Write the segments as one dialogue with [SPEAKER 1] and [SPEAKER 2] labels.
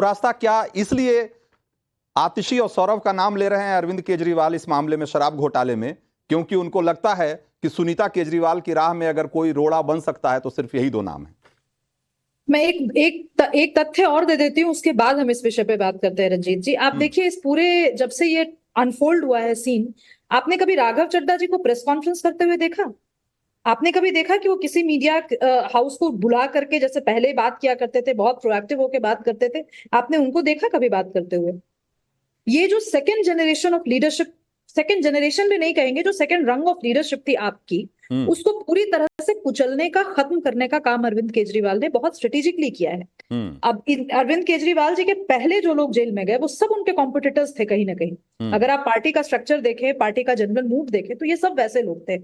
[SPEAKER 1] रास्ता क्या इसलिए आतिशी और सौरव का नाम ले रहे हैं अरविंद केजरीवाल इस मामले में, शराब घोटाले में, क्योंकि उनको लगता है कि सुनीता केजरीवाल की राह में अगर कोई रोड़ा बन सकता है तो सिर्फ यही दो नाम है।
[SPEAKER 2] मैं एक तथ्य और दे देती हूँ, उसके बाद हम इस विषय पे बात करते हैं। रंजीत जी, आप देखिए, इस पूरे जब से ये अनफोल्ड हुआ है सीन, आपने कभी राघव चड्ढा जी को प्रेस कॉन्फ्रेंस करते हुए देखा? आपने कभी देखा कि वो किसी मीडिया हाउस को बुला करके, जैसे पहले बात किया करते थे, बहुत प्रोएक्टिव होकर बात करते थे, आपने उनको देखा कभी बात करते हुए? ये जो second generation of leadership, second generation भी नहीं कहेंगे, जो सेकेंड रंग ऑफ लीडरशिप थी आपकी, उसको पूरी तरह से कुचलने का, खत्म करने का काम अरविंद केजरीवाल ने बहुत स्ट्रेटेजिकली किया है। अब अरविंद केजरीवाल जी के पहले जो लोग जेल में गए वो सब उनके कॉम्पिटिटर्स थे कहीं ना कहीं। अगर आप पार्टी का स्ट्रक्चर देखें, पार्टी का जनरल मूड देखें, तो ये सब वैसे लोग थे।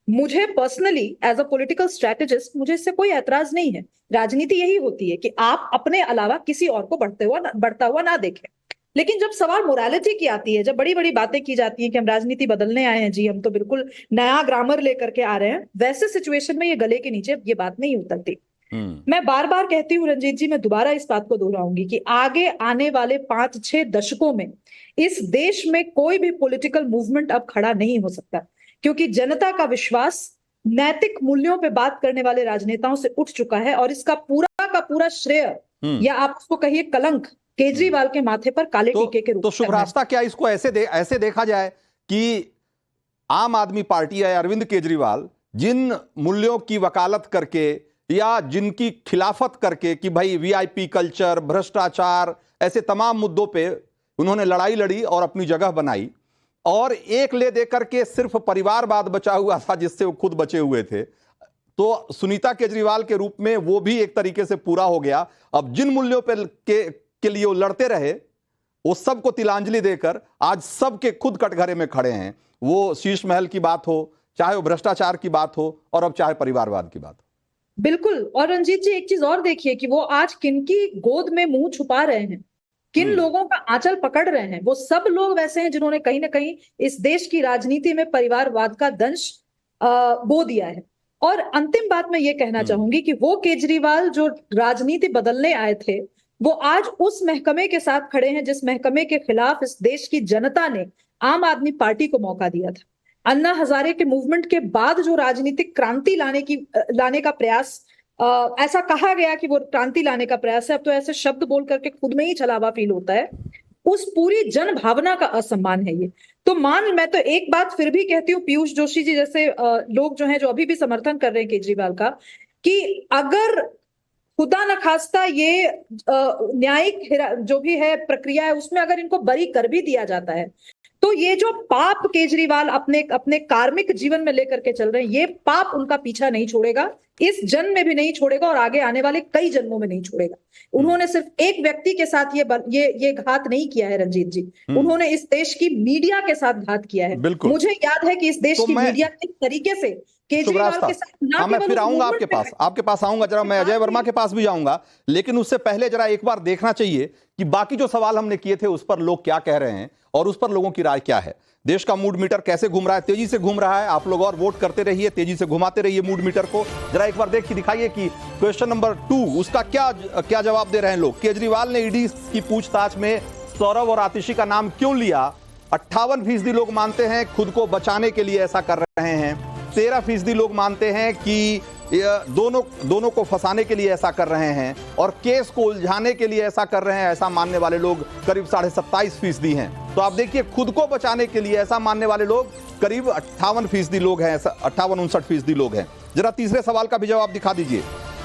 [SPEAKER 2] मुझे personally as a political strategist मुझे इससे कोई ऐतराज नहीं है। राजनीति यही होती है कि आप अपने अलावा किसी और को बढ़ता हुआ ना देखें। लेकिन जब सवाल मोरालिटी की आती है, जब बड़ी बड़ी बातें की जाती हैं कि हम राजनीति बदलने आए हैं जी, हम तो बिल्कुल नया ग्रामर लेकर के आ रहे हैं, वैसे सिचुएशन में ये गले के नीचे ये बात नहीं उतरती। मैं बार बार कहती हूँ रंजीत जी, मैं दोबारा इस बात को दोहराऊंगी कि आगे आने वाले 5-6 दशकों में इस देश में कोई भी पॉलिटिकल मूवमेंट अब खड़ा नहीं हो सकता, क्योंकि जनता का विश्वास नैतिक मूल्यों पे बात करने वाले राजनेताओं से उठ चुका है। और इसका पूरा का पूरा श्रेय, या आप उसको कहिए कलंक, केजरीवाल के माथे पर काले टीके के रूप में।
[SPEAKER 1] तो शुभ रास्ता क्या इसको ऐसे देखा जाए कि आम आदमी पार्टी या अरविंद केजरीवाल जिन मूल्यों की वकालत करके या जिनकी खिलाफत करके कि भाई वीआईपी कल्चर, भ्रष्टाचार, ऐसे तमाम मुद्दों पे उन्होंने लड़ाई लड़ी और अपनी जगह बनाई, और एक ले दे करके सिर्फ परिवारवाद बचा हुआ था जिससे वो खुद बचे हुए थे, तो सुनीता केजरीवाल के रूप में वो भी एक तरीके से पूरा हो गया। अब जिन मूल्यों पे के लिए वो लड़ते रहे, वो सबको तिलांजलि देकर आज सबके खुद कटघरे में खड़े हैं। वो शीश महल की बात हो, चाहे वो भ्रष्टाचार की बात हो, और अब चाहे परिवारवाद की बात हो।
[SPEAKER 2] बिल्कुल। और रंजीत जी, एक चीज और देखिए कि वो आज किनकी गोद में मुंह छुपा रहे हैं, किन लोगों का आंचल पकड़ रहे हैं। वो सब लोग वैसे हैं जिन्होंने कहीं ना कहीं इस देश की राजनीति में परिवारवाद का दंश बो दिया है। और अंतिम बात मैं ये कहना चाहूंगी कि वो केजरीवाल जो राजनीति बदलने आए थे, वो आज उस महकमे के साथ खड़े हैं जिस महकमे के खिलाफ इस देश की जनता ने आम आदमी पार्टी को मौका दिया था। अन्ना हजारे के मूवमेंट के बाद जो राजनीतिक क्रांति लाने का प्रयास, ऐसा कहा गया कि वो क्रांति लाने का प्रयास है, अब तो ऐसे शब्द बोल करके खुद में ही छलावा फील होता है। उस पूरी जन भावना का असम्मान है ये। तो मैं तो एक बात फिर भी कहती हूँ, पीयूष जोशी जी जैसे लोग जो हैं, जो अभी भी समर्थन कर रहे हैं केजरीवाल का, कि अगर खुदा न खास्ता ये न्यायिक जो भी है प्रक्रिया है, उसमें अगर इनको बरी कर भी दिया जाता है, तो ये जो पाप केजरीवाल अपने कार्मिक जीवन में लेकर के चल रहे हैं, ये पाप उनका पीछा नहीं छोड़ेगा, इस जन्म में भी नहीं छोड़ेगा, और आगे आने वाले कई जन्मों में नहीं छोड़ेगा। उन्होंने सिर्फ एक व्यक्ति के साथ ये घात नहीं किया है रंजीत जी, उन्होंने इस देश की मीडिया के साथ घात किया है। मुझे याद है कि इस देश की मीडिया किस तरीके से केजरीवाल के साथ ना,
[SPEAKER 1] मैं फिर आऊंगा आपके पास आऊंगा, जरा मैं अजय वर्मा के पास भी जाऊंगा, लेकिन उससे पहले जरा एक बार देखना चाहिए कि बाकी जो सवाल हमने किए थे उस पर लोग क्या कह रहे हैं और उस पर लोगों की राय क्या है। देश का मूड मीटर कैसे घूम रहा है, तेजी से घूम रहा है। आप लोग और वोट करते रहिए, तेजी से घुमाते रहिए मूड मीटर को। जरा एक बार देख के दिखाइए कि क्वेश्चन नंबर 2 उसका क्या जवाब दे रहे हैं लोग। केजरीवाल ने ईडी की पूछताछ में सौरव और आतिशी का नाम क्यों लिया? 58% लोग मानते हैं खुद को बचाने के लिए ऐसा कर रहे हैं। 13% लोग मानते हैं कि दोनों को फंसाने के लिए ऐसा कर रहे हैं, और केस को उलझाने के लिए ऐसा कर रहे हैं, ऐसा मानने वाले लोग करीब 27.5% हैं। तो आप देखिए, खुद को बचाने के लिए ऐसा मानने वाले लोग करीब 58% लोग हैं, 58-59% लोग हैं। जरा तीसरे सवाल का भी जवाब दिखा दीजिए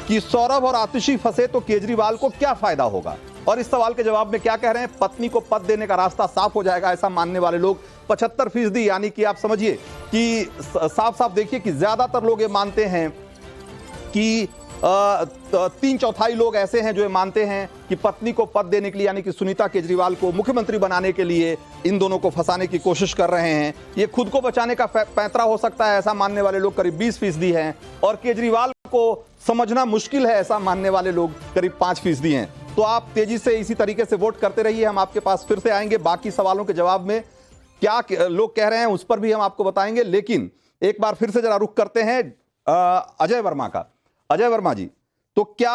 [SPEAKER 1] कि सौरभ और आतिशी फंसे तो केजरीवाल को क्या फायदा होगा, और इस सवाल के जवाब में क्या कह रहे हैं? पत्नी को पद देने का रास्ता साफ हो जाएगा, ऐसा मानने वाले लोग 75%। यानी कि आप समझिए कि साफ साफ देखिए कि ज्यादातर लोग ये मानते हैं कि 3/4 लोग ऐसे हैं जो ये मानते हैं कि पत्नी को पद देने के लिए, यानी कि सुनीता केजरीवाल को मुख्यमंत्री बनाने के लिए इन दोनों को फंसाने की कोशिश कर रहे हैं। ये खुद को बचाने का पैंतरा हो सकता है, ऐसा मानने वाले लोग करीब 20% हैं, और केजरीवाल को समझना मुश्किल है, ऐसा मानने वाले लोग करीब 5% हैं। तो आप तेजी से इसी तरीके से वोट करते रहिए, हम आपके पास फिर से आएंगे। बाकी सवालों के जवाब में क्या लोग कह रहे हैं उस पर भी हम आपको बताएंगे, लेकिन एक बार फिर से जरा रुख करते हैं अजय वर्मा का। अजय वर्मा जी, तो क्या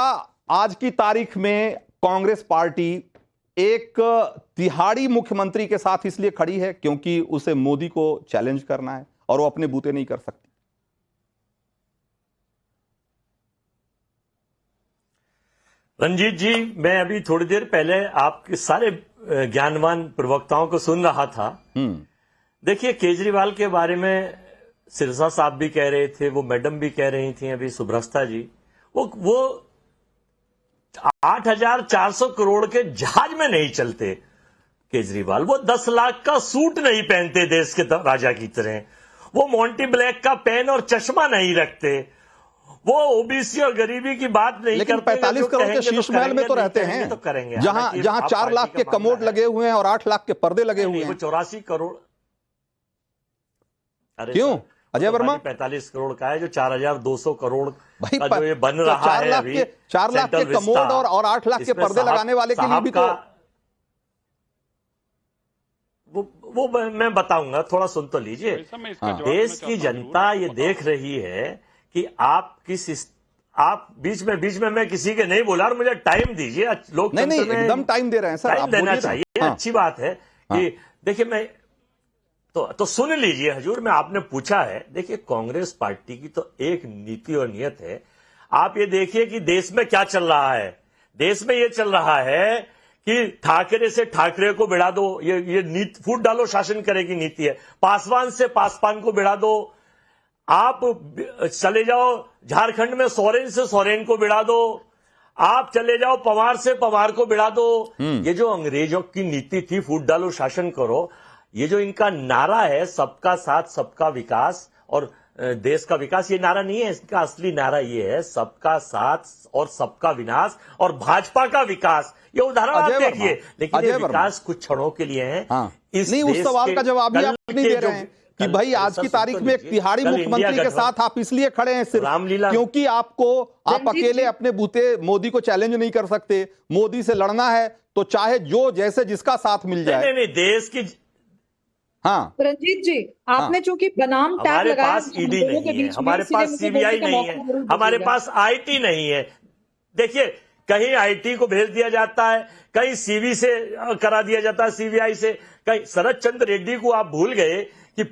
[SPEAKER 1] आज की तारीख में कांग्रेस पार्टी एक तिहाड़ी मुख्यमंत्री के साथ इसलिए खड़ी है क्योंकि उसे मोदी को चैलेंज करना है और वो अपने बूते नहीं कर सकती।
[SPEAKER 3] रंजीत जी, मैं अभी थोड़ी देर पहले आपके सारे ज्ञानवान प्रवक्ताओं को सुन रहा था। देखिए, केजरीवाल के बारे में सिरसा साहब भी कह रहे थे, वो मैडम भी कह रही थी अभी, सुब्रस्ता जी, वो 8,400 करोड़ के जहाज में नहीं चलते केजरीवाल, वो 10 लाख का सूट नहीं पहनते देश के राजा की तरह, वो मोंटी ब्लैक का पेन और चश्मा नहीं रखते, वो ओबीसी और गरीबी की बात नहीं
[SPEAKER 1] लेकिन
[SPEAKER 3] करते।
[SPEAKER 1] 45 करोड़ के शीश महल में तो रहते हैं,
[SPEAKER 3] तो करेंगे,
[SPEAKER 1] जहां 4 लाख के कमोड लगे हुए हैं और 8 लाख के पर्दे लगे हुए हैं।
[SPEAKER 3] 84 करोड़। अरे
[SPEAKER 1] क्यों अजय वर्मा?
[SPEAKER 3] 45 करोड़ का है, जो 4,200 करोड़
[SPEAKER 1] भाई
[SPEAKER 3] का जो ये बन रहा है अभी,
[SPEAKER 1] 4 लाख के कमोड और 8 लाख के पर्दे लगाने वाले के लिए भी तो
[SPEAKER 3] वो मैं बताऊंगा, थोड़ा सुन तो लीजिए। देश की जनता ये देख रही है कि आप बीच में मैं किसी के नहीं बोला, और मुझे टाइम दीजिए, लोग
[SPEAKER 1] नहीं एकदम टाइम दे रहे हैं सर,
[SPEAKER 3] टाइम देना चाहिए। अच्छी बात है कि देखिए, मैं तो सुन लीजिए हजूर, मैं आपने पूछा है। देखिए, कांग्रेस पार्टी की तो एक नीति और नियत है। आप ये देखिए कि देश में क्या चल रहा है। देश में ये चल रहा है कि ठाकरे से ठाकरे को बिड़ा दो, ये नीति फूट डालो शासन करे की नीति है। पासवान से पासवान को बिड़ा दो। आप चले जाओ झारखंड में सोरेन से सोरेन को बिड़ा दो। आप चले जाओ पवार से पवार को बिड़ा दो। ये जो अंग्रेजों की नीति थी, फूट डालो शासन करो, ये जो इनका नारा है, सबका साथ सबका विकास और देश का विकास, ये नारा नहीं है। इसका असली नारा ये है, सबका साथ और सबका विनाश और भाजपा का विकास। ये उदाहरण आप देखिए, लेकिन ये विकास कुछ क्षणों के लिए है।
[SPEAKER 1] नहीं, उस सवाल का जवाब भी आप नहीं दे रहे हैं कि भाई आज की तारीख में एक तिहाड़ी मुख्यमंत्री के साथ आप इसलिए खड़े हैं सिर्फ क्योंकि आप अकेले अपने बूते मोदी को चैलेंज नहीं कर सकते। मोदी से लड़ना है तो चाहे जो जैसे जिसका साथ मिल जाए।
[SPEAKER 3] नहीं, देश की
[SPEAKER 2] रंजीत जी, आपने चूंकि बनाम टैग
[SPEAKER 3] हमारे
[SPEAKER 2] लगाया,
[SPEAKER 3] पास ईडी नहीं है, हमारे पास सीबीआई नहीं है, हमारे पास आईटी नहीं है। देखिए, कहीं आईटी को भेज दिया जाता है, कहीं सीवी से करा दिया जाता है, सीबीआई से, कहीं शरद चंद्र रेड्डी को आप भूल गए कि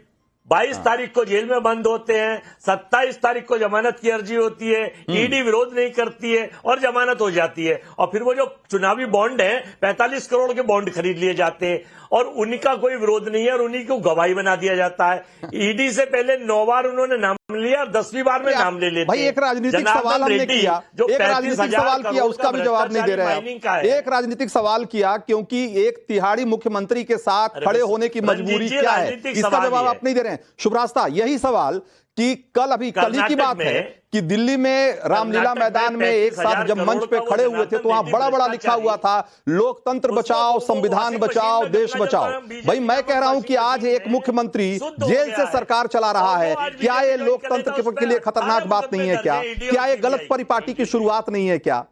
[SPEAKER 3] 22 तारीख को जेल में बंद होते हैं, 27 तारीख को जमानत की अर्जी होती है, ईडी विरोध नहीं करती है और जमानत हो जाती है। और फिर वो जो चुनावी बॉन्ड है, 45 करोड़ के बॉन्ड खरीद लिए जाते हैं और उनका कोई विरोध नहीं है और उन्हीं को गवाही बना दिया जाता है। ईडी से पहले 9 बार उन्होंने नाम लिया और 10वीं बार में नाम ले लेते।
[SPEAKER 1] भाई एक राजनीतिक सवाल हमने किया, एक राजनीतिक सवाल किया, उसका भी जवाब नहीं दे रहे हैं। एक राजनीतिक सवाल किया क्योंकि एक तिहाड़ी मुख्यमंत्री के साथ खड़े होने की मजबूरी क्या है, इसका जवाब आप नहीं दे रहे हैं। शुभ्रास्ता, यही सवाल कि कल ही की बात है कि दिल्ली में रामलीला मैदान में एक साथ जब मंच पे खड़े हुए थे तो वहां बड़ा बड़ा लिखा हुआ था, लोकतंत्र बचाओ, संविधान बचाओ, देश बचाओ। भाई मैं कह रहा हूं कि आज एक मुख्यमंत्री जेल से सरकार चला रहा है, क्या ये लोकतंत्र के लिए खतरनाक बात नहीं है? क्या ये गलत परिपाटी की शुरुआत नहीं है? क्या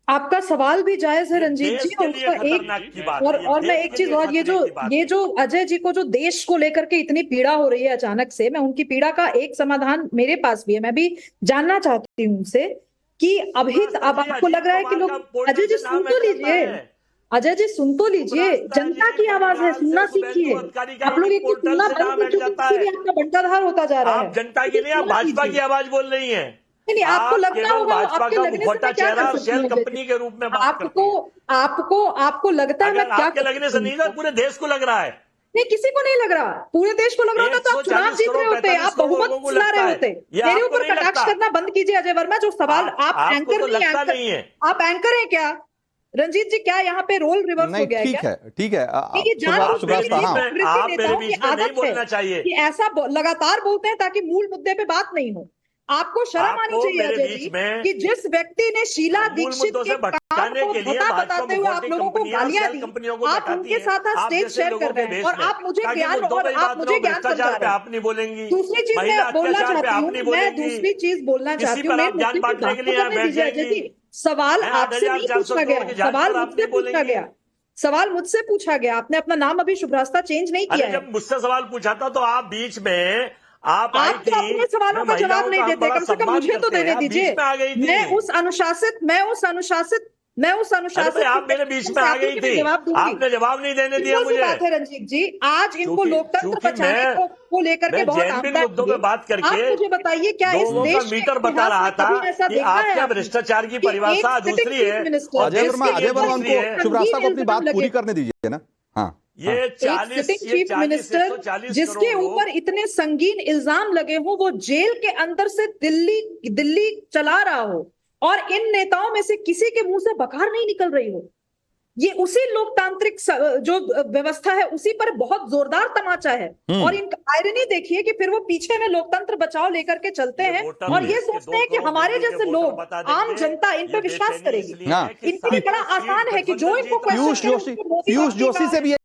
[SPEAKER 2] आपका सवाल भी जायज है रंजीत जी, और उसका एक और मैं एक चीज और, ये जो अजय जी को जो देश को लेकर के इतनी पीड़ा हो रही है अचानक से, मैं उनकी पीड़ा का एक समाधान मेरे पास भी है, मैं भी जानना चाहती हूँ उनसे कि अभी अब आपको लग रहा है कि लोग, अजय जी सुन तो लीजिए, अजय जी सुन तो लीजिए, जनता की आवाज है, सुनना सीखिए। आप लोग एक सुनना बंद कर चुके, इसीलिए आपका बंटाधार होता जा रहा है।
[SPEAKER 3] जनता की नहीं, आप भाजपा की आवाज बोल रही है।
[SPEAKER 2] नहीं, आपको लगना होगा, आपके लगने से मैं क्या कर सकती हूँ?
[SPEAKER 3] कंपनी के रूप में
[SPEAKER 2] आपको लगता है मैं क्या
[SPEAKER 3] आपके लगने से नहीं, पूरे देश को लग रहा है।
[SPEAKER 2] नहीं, किसी को नहीं लग रहा। पूरे देश को लग रहा होता तो आप चुनाव जीत रहे होते, आप बहुमत सुना रहे होते। मेरे ऊपर कटाक्ष करना बंद कीजिए अजय वर्मा। जो सवाल आप एंकर नहीं है, आप एंकर हैं क्या? रंजीत जी, क्या यहाँ पे रोल रिवर्स हो गया है?
[SPEAKER 1] ठीक है,
[SPEAKER 2] ये नेताओं की आदत है कि ऐसा लगातार बोलते हैं ताकि मूल मुद्दे पे बात नहीं हो। आपको शर्म आनी चाहिए अजय जी कि जिस व्यक्ति ने शीला दीक्षित के काम को बताते हुए आप लोगों को गालियां दी, आप उनके साथ स्टेज शेयर कर रहे हैं और आप मुझे ज्ञान समझा रहे हैं।
[SPEAKER 3] आप नहीं बोलेंगी।
[SPEAKER 2] दूसरी चीज मैं बोलना चाहती हूँ, मैं दूसरी चीज बोलना चाहती हूँ। सवाल आपसे नहीं पूछा गया, सवाल मुझसे पूछा गया, सवाल मुझसे पूछा गया। आपने अपना नाम अभी शुभ्रास्ता चेंज नहीं किया है।
[SPEAKER 3] जब मुझसे सवाल पूछा था तो आप बीच में आप
[SPEAKER 2] तो अपने सवालों का जवाब नहीं देते, कम से कम मुझे तो देने दीजिए। मैं उस अनुशासित मैं उस
[SPEAKER 3] अरे
[SPEAKER 2] अनुशासित
[SPEAKER 3] भाई, आप मेरे बीच में आ गई थी,
[SPEAKER 2] जवाब दूंगी।
[SPEAKER 3] आपने जवाब नहीं देने दिया
[SPEAKER 2] सिंपल सी
[SPEAKER 3] मुझे।
[SPEAKER 2] बात है रंजीत जी, आज इनको
[SPEAKER 3] चूंकि-
[SPEAKER 2] लोकतंत्र
[SPEAKER 3] चूंकि
[SPEAKER 2] बचाने
[SPEAKER 3] मैं-
[SPEAKER 2] को लेकर के
[SPEAKER 3] मैं
[SPEAKER 2] बहुत
[SPEAKER 3] जेन्युइन
[SPEAKER 2] आपदा
[SPEAKER 3] मुद्दों पे
[SPEAKER 2] होगी।
[SPEAKER 3] बात करके
[SPEAKER 2] आप मुझे बताइए क्या इस
[SPEAKER 3] लोगों
[SPEAKER 2] देश
[SPEAKER 3] का
[SPEAKER 2] के
[SPEAKER 3] मीटर बता
[SPEAKER 2] इतिहास
[SPEAKER 3] रहा
[SPEAKER 2] में
[SPEAKER 3] था
[SPEAKER 2] कभी ऐसा
[SPEAKER 3] कि
[SPEAKER 2] देखा है
[SPEAKER 3] आपके
[SPEAKER 2] आपने
[SPEAKER 3] भ्रष्टाचार की
[SPEAKER 2] कि
[SPEAKER 3] परिभाषा
[SPEAKER 2] एक
[SPEAKER 3] दूसरी
[SPEAKER 2] sitting
[SPEAKER 3] है।
[SPEAKER 2] chief minister
[SPEAKER 1] अजय
[SPEAKER 2] जिसके
[SPEAKER 1] वर्मा
[SPEAKER 2] ऊपर
[SPEAKER 1] उनको
[SPEAKER 3] है।
[SPEAKER 1] शुभराज साहब को अपनी
[SPEAKER 2] संगीन
[SPEAKER 1] बात
[SPEAKER 2] इल्जाम
[SPEAKER 1] पूरी
[SPEAKER 2] लगे।
[SPEAKER 1] करने दीजिए ना। हाँ
[SPEAKER 3] ये
[SPEAKER 2] एक
[SPEAKER 3] 40
[SPEAKER 2] सिटिंग
[SPEAKER 3] ये
[SPEAKER 2] चीफ
[SPEAKER 3] 40
[SPEAKER 2] मिनिस्टर
[SPEAKER 3] 140
[SPEAKER 2] जिसके
[SPEAKER 3] करोड़
[SPEAKER 2] ऊपर
[SPEAKER 3] लोग
[SPEAKER 2] इतने संगीन इल्जाम लगे हो, वो जेल के अंदर से दिल्ली चला रहा हो और इन नेताओं में से किसी के मुंह से बकार नहीं निकल रही हो, ये उसी लोकतांत्रिक जो व्यवस्था है उसी पर बहुत जोरदार तमाचा है। और इनका आयरनी देखिए कि फिर वो पीछे में लोकतंत्र बचाओ लेकर के चलते हैं
[SPEAKER 3] वोटर
[SPEAKER 2] और ये
[SPEAKER 3] लिस्ट के
[SPEAKER 2] सोचते हैं कि
[SPEAKER 3] 2
[SPEAKER 2] हमारे
[SPEAKER 3] करोड़
[SPEAKER 2] जैसे
[SPEAKER 3] के
[SPEAKER 2] लोग,
[SPEAKER 3] वोटर बता देंगे।
[SPEAKER 2] आम जनता इन पे
[SPEAKER 3] ये
[SPEAKER 2] विश्वास
[SPEAKER 3] बेचैनी
[SPEAKER 2] करेगी।
[SPEAKER 3] इसलिए है कि
[SPEAKER 2] इनके लिए बड़ा
[SPEAKER 3] सीट
[SPEAKER 2] आसान है कि जो
[SPEAKER 3] गठबंधन
[SPEAKER 2] इनको
[SPEAKER 3] जीत रहा है।
[SPEAKER 1] पीयूष जोशी से भी